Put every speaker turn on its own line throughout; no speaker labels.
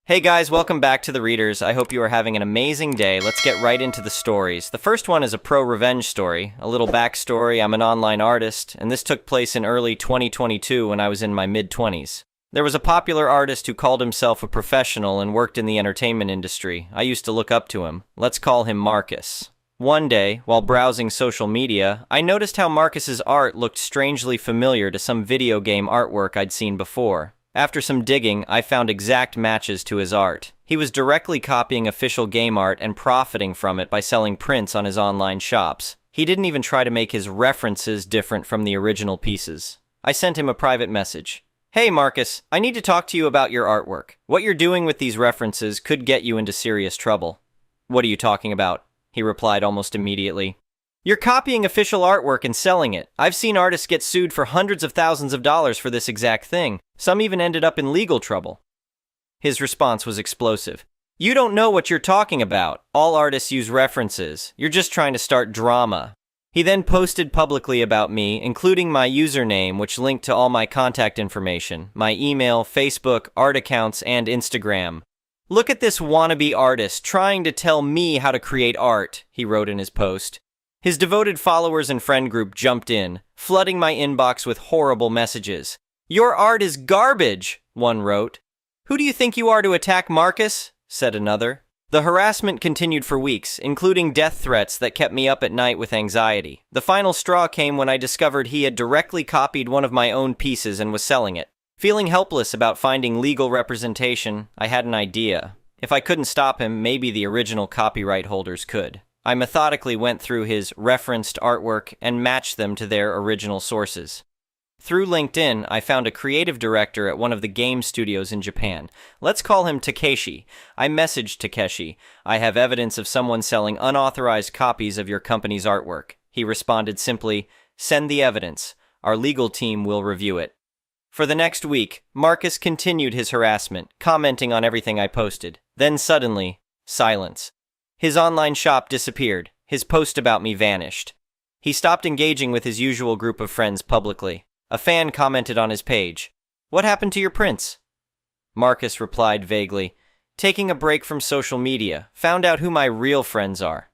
Hey guys, welcome back to The Readers. I hope you are having an amazing day. Let's get right into the stories. The first one is a pro-revenge story. A little backstory, I'm an online artist, and this took place in early 2022 when I was in my mid-20s. There was a popular artist who called himself a professional and worked in the entertainment industry. I used to look up to him. Let's call him Marcus. One day, while browsing social media, I noticed how Marcus's art looked strangely familiar to some video game artwork I'd seen before. After some digging, I found exact matches to his art. He was directly copying official game art and profiting from it by selling prints on his online shops. He didn't even try to make his references different from the original pieces. I sent him a private message. Hey Marcus, I need to talk to you about your artwork. What you're doing with these references could get you into serious trouble. What are you talking about? He replied almost immediately. You're copying official artwork and selling it. I've seen artists get sued for hundreds of thousands of dollars for this exact thing. Some even ended up in legal trouble. His response was explosive. You don't know what you're talking about. All artists use references. You're just trying to start drama. He then posted publicly about me, including my username, which linked to all my contact information, my email, Facebook, art accounts, and Instagram. Look at this wannabe artist trying to tell me how to create art, he wrote in his post. His devoted followers and friend group jumped in, flooding my inbox with horrible messages. Your art is garbage, one wrote. Who do you think you are to attack Marcus? Said another. The harassment continued for weeks, including death threats that kept me up at night with anxiety. The final straw came when I discovered he had directly copied one of my own pieces and was selling it. Feeling helpless about finding legal representation, I had an idea. If I couldn't stop him, maybe the original copyright holders could. I methodically went through his referenced artwork and matched them to their original sources. Through LinkedIn, I found a creative director at one of the game studios in Japan. Let's call him Takeshi. I messaged Takeshi. I have evidence of someone selling unauthorized copies of your company's artwork. He responded simply, send the evidence. Our legal team will review it. For the next week, Marcus continued his harassment, commenting on everything I posted. Then suddenly, silence. His online shop disappeared. His post about me vanished. He stopped engaging with his usual group of friends publicly. A fan commented on his page, "What happened to your prints?" Marcus replied vaguely, "Taking a break from social media, found out who my real friends are."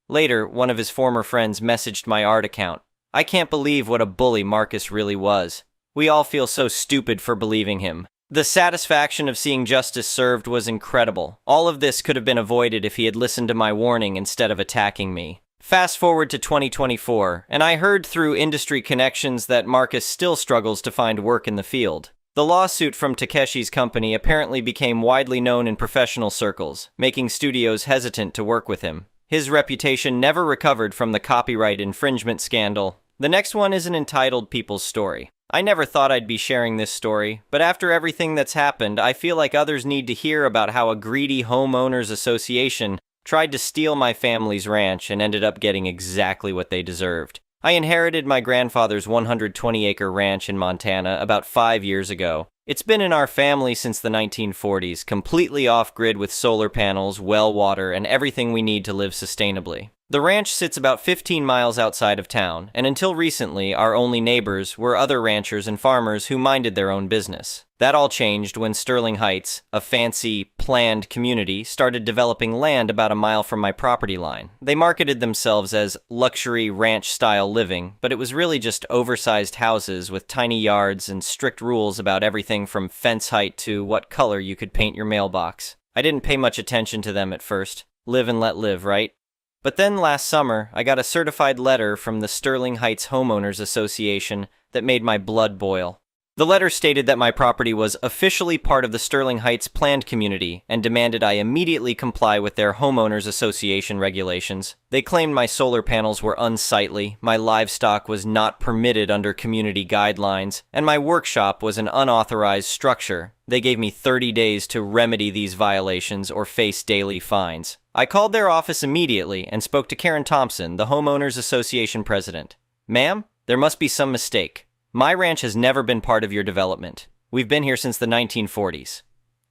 Later, one of his former friends messaged my art account. I can't believe what a bully Marcus really was. We all feel so stupid for believing him. The satisfaction of seeing justice served was incredible. All of this could have been avoided if he had listened to my warning instead of attacking me. Fast forward to 2024, and I heard through industry connections that Marcus still struggles to find work in the field. The lawsuit from Takeshi's company apparently became widely known in professional circles, making studios hesitant to work with him. His reputation never recovered from the copyright infringement scandal. The next one is an entitled People's Story. I never thought I'd be sharing this story, but after everything that's happened, I feel like others need to hear about how a greedy homeowners association tried to steal my family's ranch and ended up getting exactly what they deserved. I inherited my grandfather's 120-acre ranch in Montana about 5 years ago. It's been in our family since the 1940s, completely off-grid with solar panels, well water, and everything we need to live sustainably. The ranch sits about 15 miles outside of town, and until recently, our only neighbors were other ranchers and farmers who minded their own business. That all changed when Sterling Heights, a fancy, planned community, started developing land about a mile from my property line. They marketed themselves as luxury ranch-style living, but it was really just oversized houses with tiny yards and strict rules about everything from fence height to what color you could paint your mailbox. I didn't pay much attention to them at first. Live and let live, right? But then last summer, I got a certified letter from the Sterling Heights Homeowners Association that made my blood boil. The letter stated that my property was officially part of the Sterling Heights planned community and demanded I immediately comply with their Homeowners Association regulations. They claimed my solar panels were unsightly, my livestock was not permitted under community guidelines, and my workshop was an unauthorized structure. They gave me 30 days to remedy these violations or face daily fines. I called their office immediately and spoke to Karen Thompson, the Homeowners Association president. Ma'am, there must be some mistake. My ranch has never been part of your development. We've been here since the 1940s.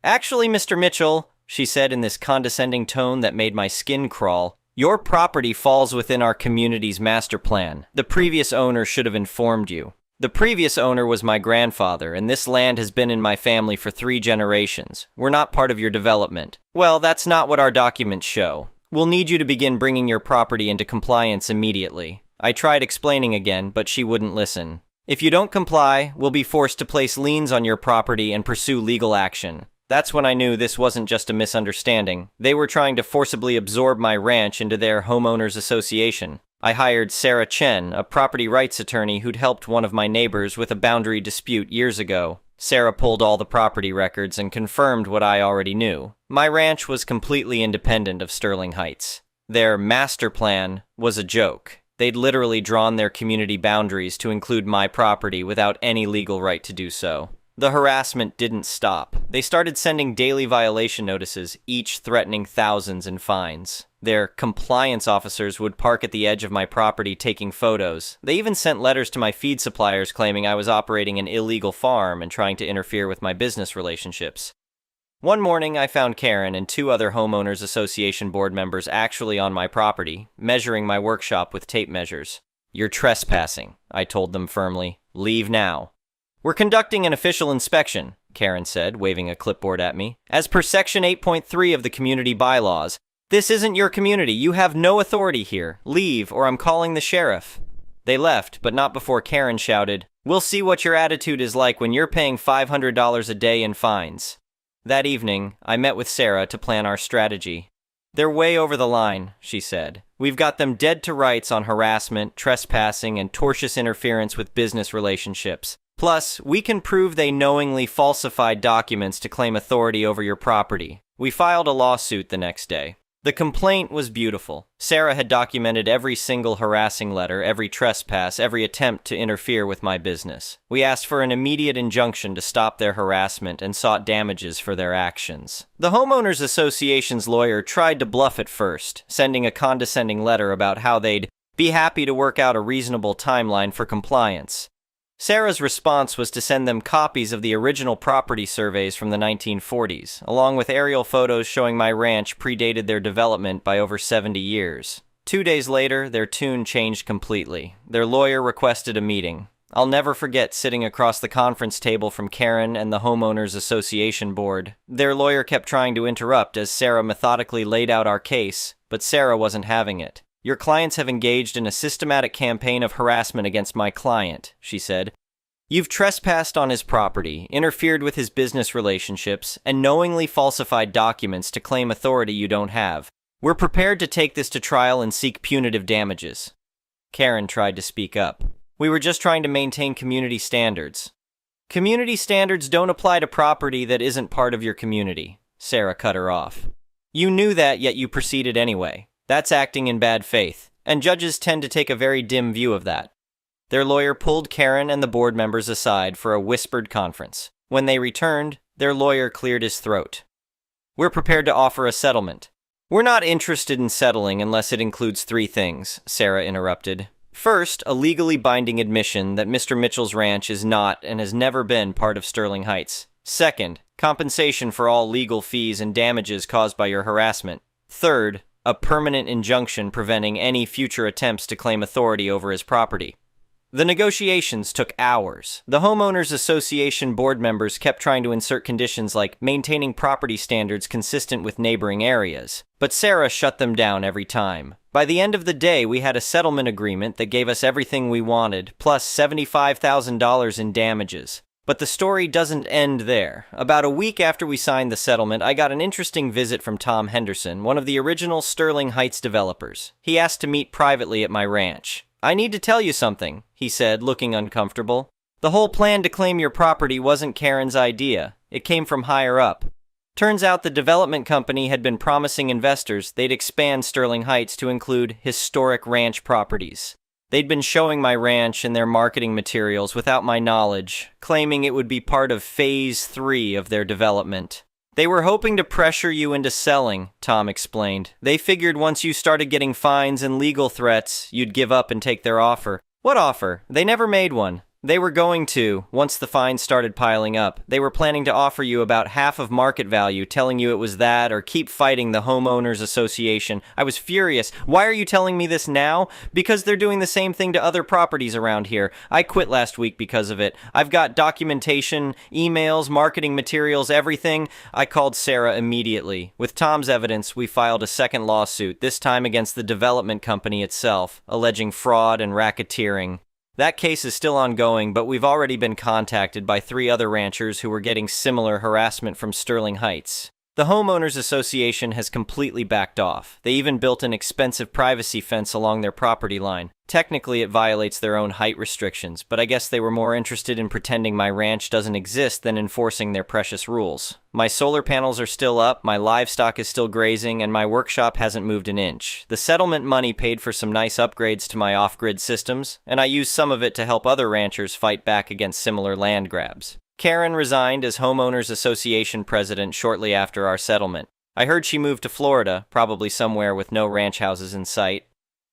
Actually, Mr. Mitchell, she said in this condescending tone that made my skin crawl, your property falls within our community's master plan. The previous owner should have informed you. The previous owner was my grandfather, and this land has been in my family for 3 generations. We're not part of your development. Well, that's not what our documents show. We'll need you to begin bringing your property into compliance immediately. I tried explaining again, but she wouldn't listen. If you don't comply, we'll be forced to place liens on your property and pursue legal action. That's when I knew this wasn't just a misunderstanding. They were trying to forcibly absorb my ranch into their homeowners association. I hired Sarah Chen, a property rights attorney who'd helped one of my neighbors with a boundary dispute years ago. Sarah pulled all the property records and confirmed what I already knew. My ranch was completely independent of Sterling Heights. Their master plan was a joke. They'd literally drawn their community boundaries to include my property without any legal right to do so. The harassment didn't stop. They started sending daily violation notices, each threatening thousands in fines. Their compliance officers would park at the edge of my property taking photos. They even sent letters to my feed suppliers claiming I was operating an illegal farm and trying to interfere with my business relationships. One morning, I found Karen and 2 other homeowners association board members actually on my property, measuring my workshop with tape measures. "You're trespassing," I told them firmly. "Leave now." "We're conducting an official inspection," Karen said, waving a clipboard at me. "As per Section 8.3 of the community bylaws, this isn't your community. You have no authority here. Leave, or I'm calling the sheriff." They left, but not before Karen shouted, "We'll see what your attitude is like when you're paying $500 a day in fines." That evening, I met with Sarah to plan our strategy. "They're way over the line," she said. "We've got them dead to rights on harassment, trespassing, and tortious interference with business relationships. Plus, we can prove they knowingly falsified documents to claim authority over your property." We filed a lawsuit the next day. The complaint was beautiful. Sarah had documented every single harassing letter, every trespass, every attempt to interfere with my business. We asked for an immediate injunction to stop their harassment and sought damages for their actions. The Homeowners Association's lawyer tried to bluff at first, sending a condescending letter about how they'd be happy to work out a reasonable timeline for compliance. Sarah's response was to send them copies of the original property surveys from the 1940s, along with aerial photos showing my ranch predated their development by over 70 years. 2 days later, their tune changed completely. Their lawyer requested a meeting. I'll never forget sitting across the conference table from Karen and the Homeowners Association board. Their lawyer kept trying to interrupt as Sarah methodically laid out our case, but Sarah wasn't having it. "Your clients have engaged in a systematic campaign of harassment against my client," she said. "You've trespassed on his property, interfered with his business relationships, and knowingly falsified documents to claim authority you don't have. We're prepared to take this to trial and seek punitive damages." Karen tried to speak up. "We were just trying to maintain community standards." "Community standards don't apply to property that isn't part of your community," Sarah cut her off. "You knew that, yet you proceeded anyway. That's acting in bad faith, and judges tend to take a very dim view of that." Their lawyer pulled Karen and the board members aside for a whispered conference. When they returned, their lawyer cleared his throat. "We're prepared to offer a settlement." "We're not interested in settling unless it includes 3 things, Sarah interrupted. "First, a legally binding admission that Mr. Mitchell's ranch is not and has never been part of Sterling Heights. Second, compensation for all legal fees and damages caused by your harassment. Third, a permanent injunction preventing any future attempts to claim authority over his property." The negotiations took hours. The Homeowners Association board members kept trying to insert conditions like maintaining property standards consistent with neighboring areas, but Sarah shut them down every time. By the end of the day, we had a settlement agreement that gave us everything we wanted, plus $75,000 in damages. But the story doesn't end there. About a week after we signed the settlement, I got an interesting visit from Tom Henderson, one of the original Sterling Heights developers. He asked to meet privately at my ranch. "I need to tell you something," he said, looking uncomfortable. "The whole plan to claim your property wasn't Karen's idea. It came from higher up. Turns out the development company had been promising investors they'd expand Sterling Heights to include historic ranch properties. They'd been showing my ranch in their marketing materials without my knowledge, claiming it would be part of Phase 3 of their development. They were hoping to pressure you into selling," Tom explained. "They figured once you started getting fines and legal threats, you'd give up and take their offer." "What offer? They never made one." They were going to, once the fines started piling up. They were planning to offer you about half of market value, telling you it was that or keep fighting the homeowners association. I was furious. Why are you telling me this now? Because they're doing the same thing to other properties around here. I quit last week because of it. I've got documentation, emails, marketing materials, everything. I called Sarah immediately. With Tom's evidence, we filed a second lawsuit, this time against the development company itself, alleging fraud and racketeering. That case is still ongoing, but we've already been contacted by 3 other ranchers who were getting similar harassment from Sterling Heights. The homeowners association has completely backed off. They even built an expensive privacy fence along their property line. Technically, it violates their own height restrictions, but I guess they were more interested in pretending my ranch doesn't exist than enforcing their precious rules. My solar panels are still up, my livestock is still grazing, and my workshop hasn't moved an inch. The settlement money paid for some nice upgrades to my off-grid systems, and I used some of it to help other ranchers fight back against similar land grabs. Karen resigned as Homeowners Association president shortly after our settlement. I heard she moved to Florida, probably somewhere with no ranch houses in sight.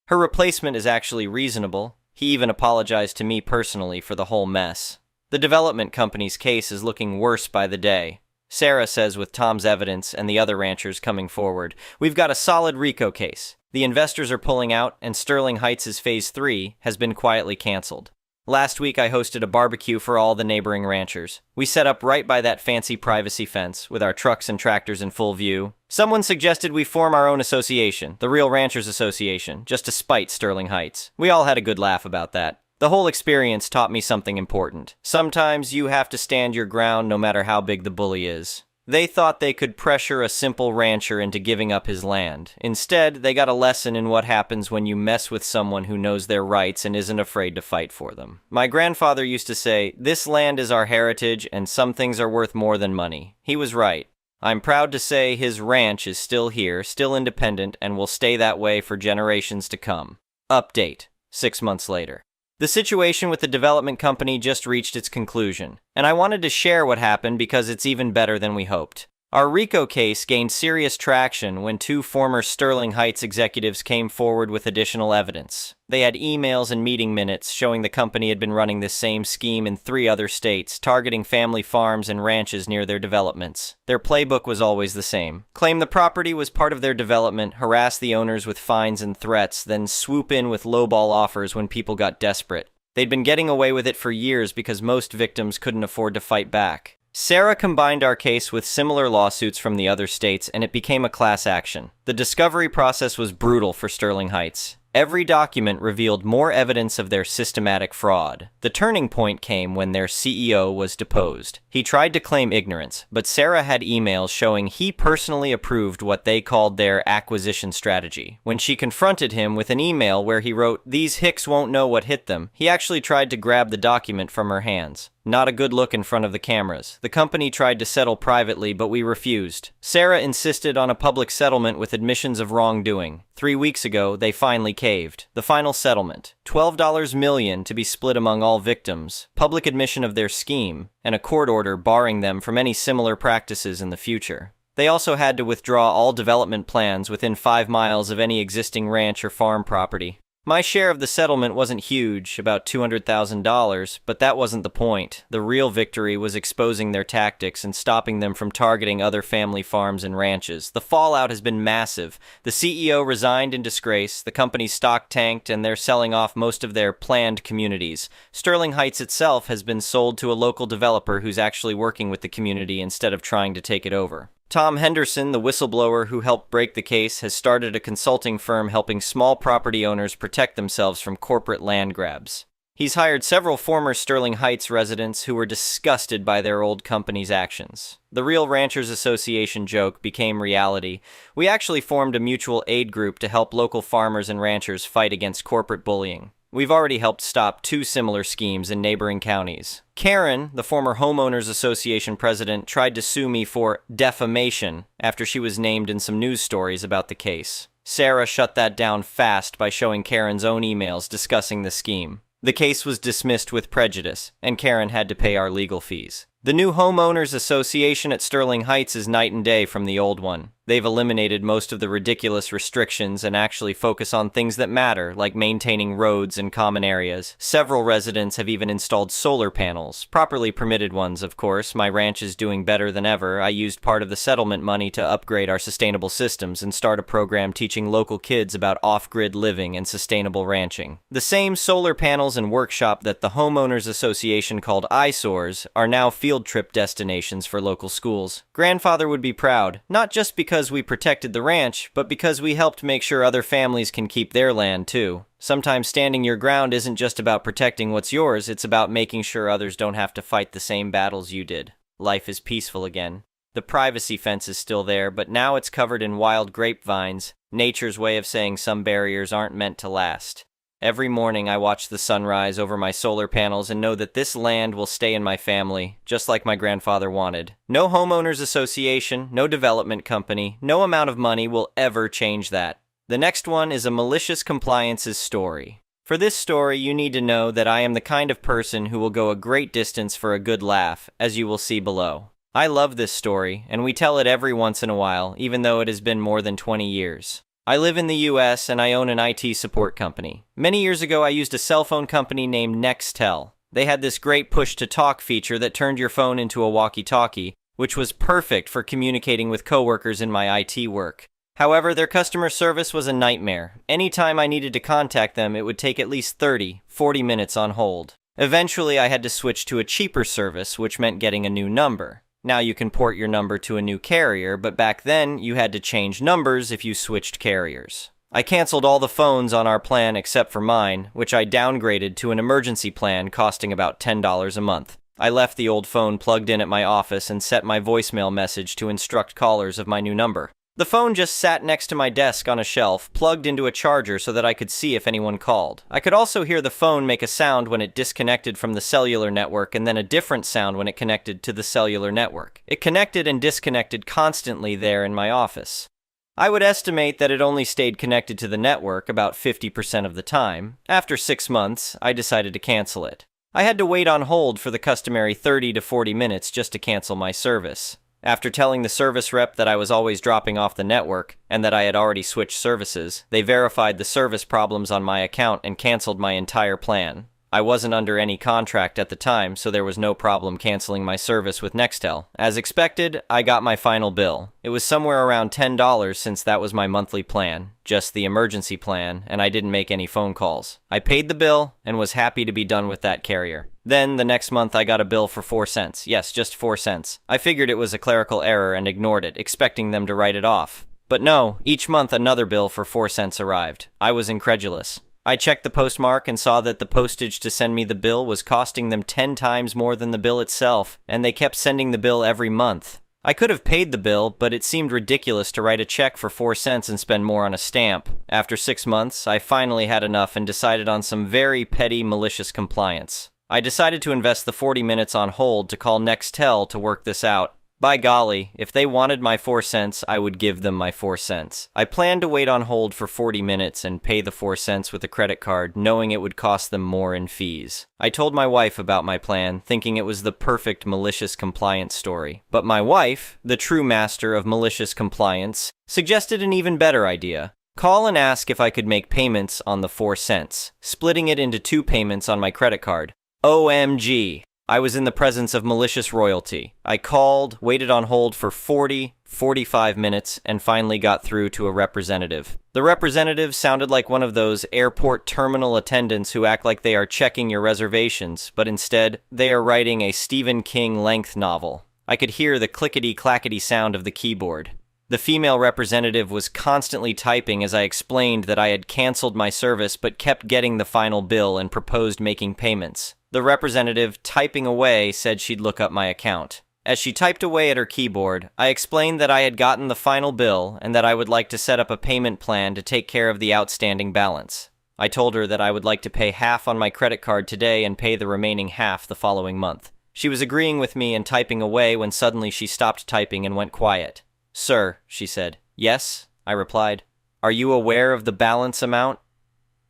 Her replacement is actually reasonable. He even apologized to me personally for the whole mess. The development company's case is looking worse by the day. Sarah says with Tom's evidence and the other ranchers coming forward, we've got a solid RICO case. The investors are pulling out, and Sterling Heights' Phase 3 has been quietly canceled. Last week, I hosted a barbecue for all the neighboring ranchers. We set up right by that fancy privacy fence, with our trucks and tractors in full view. Someone suggested we form our own association, the Real Ranchers Association, just to spite Sterling Heights. We all had a good laugh about that. The whole experience taught me something important. Sometimes you have to stand your ground no matter how big the bully is. They thought they could pressure a simple rancher into giving up his land. Instead, they got a lesson in what happens when you mess with someone who knows their rights and isn't afraid to fight for them. My grandfather used to say, "This land is our heritage, and some things are worth more than money." He was right. I'm proud to say his ranch is still here, still independent, and will stay that way for generations to come. Update, 6 months later. The situation with the development company just reached its conclusion, and I wanted to share what happened because it's even better than we hoped. Our RICO case gained serious traction when 2 former Sterling Heights executives came forward with additional evidence. They had emails and meeting minutes showing the company had been running this same scheme in 3 other states, targeting family farms and ranches near their developments. Their playbook was always the same. Claim the property was part of their development, harass the owners with fines and threats, then swoop in with lowball offers when people got desperate. They'd been getting away with it for years because most victims couldn't afford to fight back. Sarah combined our case with similar lawsuits from the other states, and it became a class action. The discovery process was brutal for Sterling Heights. Every document revealed more evidence of their systematic fraud. The turning point came when their CEO was deposed. He tried to claim ignorance, but Sarah had emails showing he personally approved what they called their acquisition strategy. When she confronted him with an email where he wrote, "These hicks won't know what hit them," he actually tried to grab the document from her hands. Not a good look in front of the cameras. The company tried to settle privately, but we refused. Sarah insisted on a public settlement with admissions of wrongdoing. 3 weeks ago, they finally caved. The final settlement, $12 million to be split among all victims, public admission of their scheme, and a court order barring them from any similar practices in the future. They also had to withdraw all development plans within 5 miles of any existing ranch or farm property. My share of the settlement wasn't huge, about $200,000, but that wasn't the point. The real victory was exposing their tactics and stopping them from targeting other family farms and ranches. The fallout has been massive. The CEO resigned in disgrace, the company's stock tanked, and they're selling off most of their planned communities. Sterling Heights itself has been sold to a local developer who's actually working with the community instead of trying to take it over. Tom Henderson, the whistleblower who helped break the case, has started a consulting firm helping small property owners protect themselves from corporate land grabs. He's hired several former Sterling Heights residents who were disgusted by their old company's actions. The Real Ranchers Association joke became reality. We actually formed a mutual aid group to help local farmers and ranchers fight against corporate bullying. We've already helped stop 2 similar schemes in neighboring counties. Karen, the former Homeowners Association president, tried to sue me for defamation after she was named in some news stories about the case. Sarah shut that down fast by showing Karen's own emails discussing the scheme. The case was dismissed with prejudice, and Karen had to pay our legal fees. The new Homeowners Association at Sterling Heights is night and day from the old one. They've eliminated most of the ridiculous restrictions and actually focus on things that matter, like maintaining roads and common areas. Several residents have even installed solar panels, properly permitted ones, of course. My ranch is doing better than ever. I used part of the settlement money to upgrade our sustainable systems and start a program teaching local kids about off-grid living and sustainable ranching. The same solar panels and workshop that the Homeowners Association called eyesores are now field trip destinations for local schools. Grandfather would be proud, not just because we protected the ranch, but because we helped make sure other families can keep their land too. Sometimes standing your ground isn't just about protecting what's yours, it's about making sure others don't have to fight the same battles you did. Life is peaceful again. The privacy fence is still there, but now it's covered in wild grapevines, nature's way of saying some barriers aren't meant to last. Every morning I watch the sunrise over my solar panels and know that this land will stay in my family, just like my grandfather wanted. No homeowners association, no development company, no amount of money will ever change that. The next one is a malicious compliances story. For this story, you need to know that I am the kind of person who will go a great distance for a good laugh, as you will see below. I love this story, and we tell it every once in a while, even though it has been more than 20 years. I live in the US and I own an IT support company. Many years ago, I used a cell phone company named Nextel. They had this great push-to-talk feature that turned your phone into a walkie-talkie, which was perfect for communicating with coworkers in my IT work. However, their customer service was a nightmare. Anytime I needed to contact them, it would take at least 30-40 minutes on hold. Eventually, I had to switch to a cheaper service, which meant getting a new number. Now you can port your number to a new carrier, but back then you had to change numbers if you switched carriers. I canceled all the phones on our plan except for mine, which I downgraded to an emergency plan costing about $10 a month. I left the old phone plugged in at my office and set my voicemail message to instruct callers of my new number. The phone just sat next to my desk on a shelf, plugged into a charger so that I could see if anyone called. I could also hear the phone make a sound when it disconnected from the cellular network and then a different sound when it connected to the cellular network. It connected and disconnected constantly there in my office. I would estimate that it only stayed connected to the network about 50% of the time. After 6 months, I decided to cancel it. I had to wait on hold for the customary 30 to 40 minutes just to cancel my service. After telling the service rep that I was always dropping off the network and that I had already switched services, they verified the service problems on my account and canceled my entire plan. I wasn't under any contract at the time, so there was no problem canceling my service with Nextel. As expected, I got my final bill. It was somewhere around $10 since that was my monthly plan, just the emergency plan, and I didn't make any phone calls. I paid the bill and was happy to be done with that carrier. Then, the next month, I got a bill for 4 cents. Yes, just 4 cents. I figured it was a clerical error and ignored it, expecting them to write it off. But no, each month another bill for 4 cents arrived. I was incredulous. I checked the postmark and saw that the postage to send me the bill was costing them 10 times more than the bill itself, and they kept sending the bill every month. I could have paid the bill, but it seemed ridiculous to write a check for 4 cents and spend more on a stamp. After 6 months, I finally had enough and decided on some very petty, malicious compliance. I decided to invest the 40 minutes on hold to call Nextel to work this out. By golly, if they wanted my 4 cents, I would give them my 4 cents. I planned to wait on hold for 40 minutes and pay the 4 cents with a credit card, knowing it would cost them more in fees. I told my wife about my plan, thinking it was the perfect malicious compliance story. But my wife, the true master of malicious compliance, suggested an even better idea. Call and ask if I could make payments on the 4 cents, splitting it into 2 payments on my credit card. OMG! I was in the presence of malicious royalty. I called, waited on hold for 45 minutes, and finally got through to a representative. The representative sounded like one of those airport terminal attendants who act like they are checking your reservations, but instead, they are writing a Stephen King-length novel. I could hear the clickety-clackety sound of the keyboard. The female representative was constantly typing as I explained that I had canceled my service but kept getting the final bill and proposed making payments. The representative, typing away, said she'd look up my account. As she typed away at her keyboard, I explained that I had gotten the final bill and that I would like to set up a payment plan to take care of the outstanding balance. I told her that I would like to pay half on my credit card today and pay the remaining half the following month. She was agreeing with me and typing away when suddenly she stopped typing and went quiet. "Sir," she said. "Yes," I replied. "Are you aware of the balance amount?"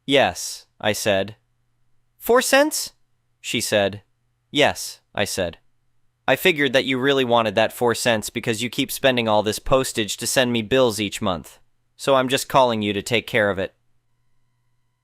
"Yes," I said. "4 cents?" She said. "Yes," I said. I figured that you really wanted that 4 cents because you keep spending all this postage to send me bills each month. So I'm just calling you to take care of it."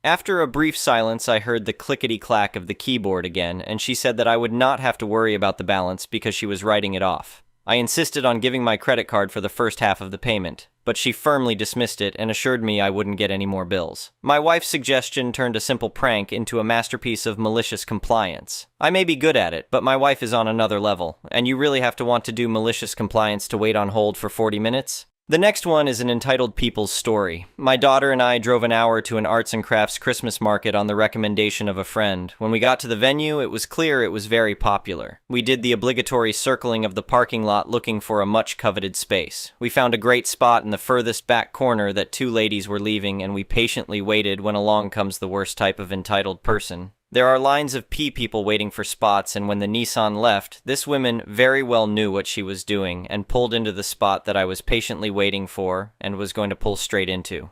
After a brief silence, I heard the clickety-clack of the keyboard again, and she said that I would not have to worry about the balance because she was writing it off. I insisted on giving my credit card for the first half of the payment, but she firmly dismissed it and assured me I wouldn't get any more bills. My wife's suggestion turned a simple prank into a masterpiece of malicious compliance. I may be good at it, but my wife is on another level, and you really have to want to do malicious compliance to wait on hold for 40 minutes? The next one is an entitled People's Story. My daughter and I drove an hour to an arts and crafts Christmas market on the recommendation of a friend. When we got to the venue, it was clear it was very popular. We did the obligatory circling of the parking lot looking for a much-coveted space. We found a great spot in the furthest back corner that 2 ladies were leaving, and we patiently waited when along comes the worst type of entitled person. There are lines of people waiting for spots, and when the Nissan left, this woman very well knew what she was doing and pulled into the spot that I was patiently waiting for and was going to pull straight into.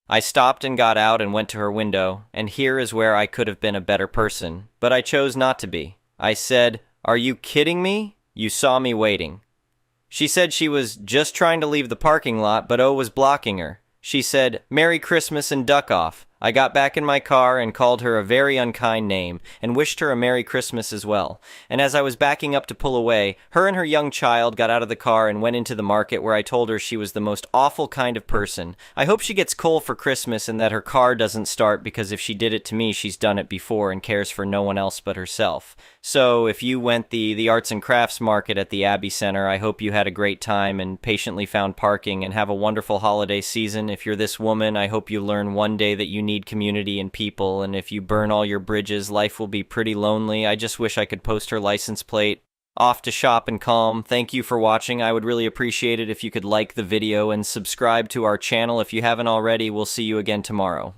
I stopped and got out and went to her window, and here is where I could have been a better person, but I chose not to be. I said, "Are you kidding me? You saw me waiting." She said she was just trying to leave the parking lot, but was blocking her. She said, "Merry Christmas," and duck off. I got back in my car and called her a very unkind name and wished her a Merry Christmas as well. And as I was backing up to pull away, her and her young child got out of the car and went into the market where I told her she was the most awful kind of person. I hope she gets coal for Christmas and that her car doesn't start, because if she did it to me, she's done it before and cares for no one else but herself. So if you went the arts and crafts market at the Abbey Center, I hope you had a great time and patiently found parking, and have a wonderful holiday season. If you're this woman, I hope you learn one day that you need community and people, and if you burn all your bridges, life will be pretty lonely. I just wish I could post her license plate. Off to shop and calm. Thank you for watching. I would really appreciate it if you could like the video and subscribe to our channel if you haven't already. We'll see you again tomorrow.